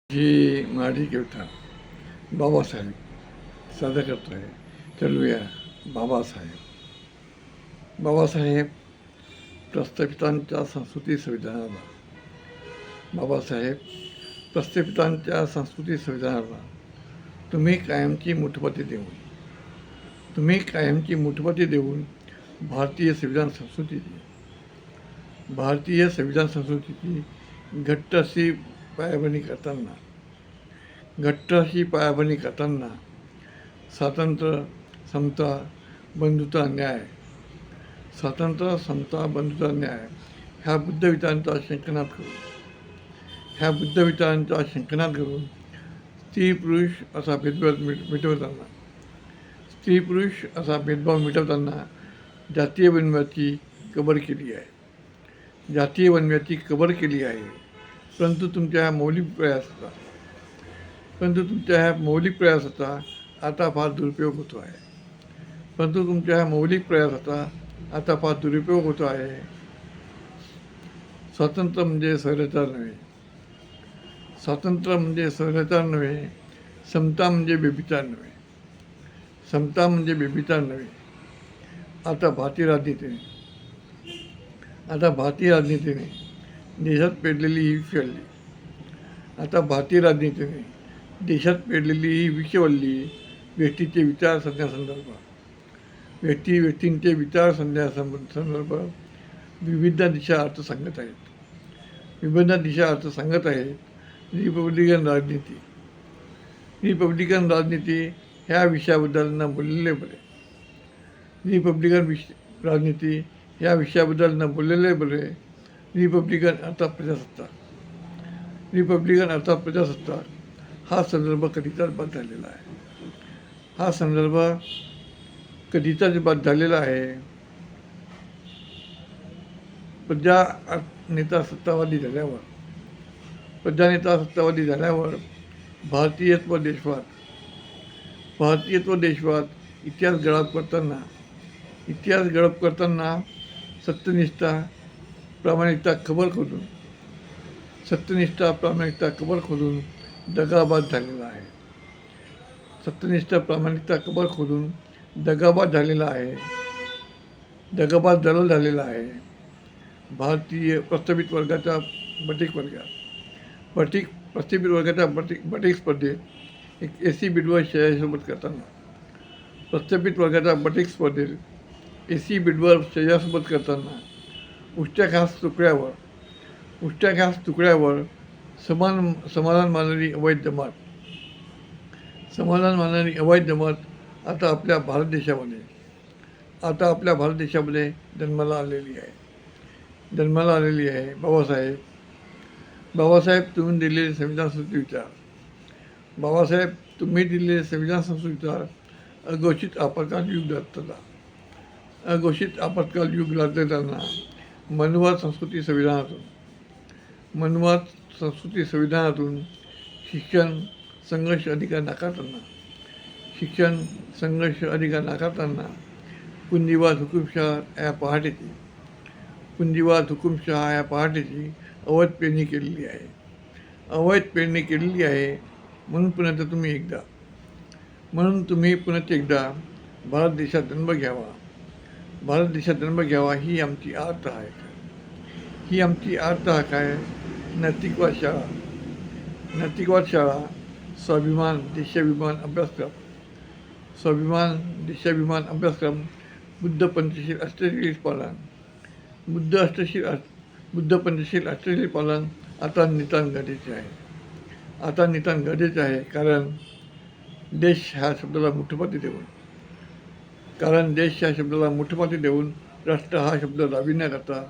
ही मराठी कविता बाबासाहेब सादर करतो आहे. चलूया बाबासाहेब. बाबासाहेब प्रस्थापितांच्या संस्कृती संविधानाला. बाबासाहेब प्रस्थापितांच्या संस्कृती संविधानाला तुम्ही कायमची मुठपती देऊन भारतीय संविधान संस्कृतीची घट्ट अशी पायाभरणी करताना स्वातंत्र्य, समता, बंधुता, न्याय ह्या बुद्ध विचारांचा शंखनाद करून स्त्री पुरुष असा भेदभाव मिटवताना जातीय वनव्याची कबर केली आहे. परंतु तुमच्या ह्या मौलिक प्रयासाचा आता फार दुरुपयोग होतो आहे. स्वातंत्र्य म्हणजे स्वैराचार नव्हे, समता म्हणजे बेबिचार नव्हे. आता भारतीय राजनीतीने देशात पेरलेली ही विषवल्ली व्यक्तींचे विचारसंध्यासंदर्भात विविध दिशा अर्थ सांगत आहेत. रिपब्लिकन राजनीती ह्या विषयाबद्दल न बोललेले बरे. रिपब्लिकन अर्थात प्रजासत्ताक हा संदर्भ कधीचाच बाद झालेला आहे. प्रजानेता सत्तावादी झाल्यावर भारतीयत्व देशवाद इतिहास गळप करताना सत्यनिष्ठा प्रामाणिकता कबर खोदून दगाबाद झालेला आहे. भारतीय प्रस्थापित वर्गाच्या बटीक स्पर्धेत एक एसी बिडवर शय्यासोबत करताना उष्ट्याघास तुकड्यावर समाधान मानणारी अवैध जमात आता आपल्या भारत देशामध्ये जन्माला आलेली आहे. बाबासाहेब तुम्ही दिलेले संविधान संस्कृती विचार अघोषित आपत्काल युग लादताना मनवाद संस्कृती संविधानातून शिक्षण संघर्ष अधिकार नाकारताना पुंजीवाद हुकुमशहा या पहाटेची अवैध पेरणी केलेली आहे. म्हणून तुम्ही पुन्हा एकदा भारत देशात जन्म घ्यावा ही आमची आर्त हाक आहे. नैतिकवाद शाळा स्वाभिमान देशाभिमान अभ्यासक्रम बुद्ध पंचशील अष्टशील पालन आता नितांत गरजेचे आहे. कारण देश ह्या शब्दाला मुठपती देऊन राष्ट्र हा शब्द राबी न करता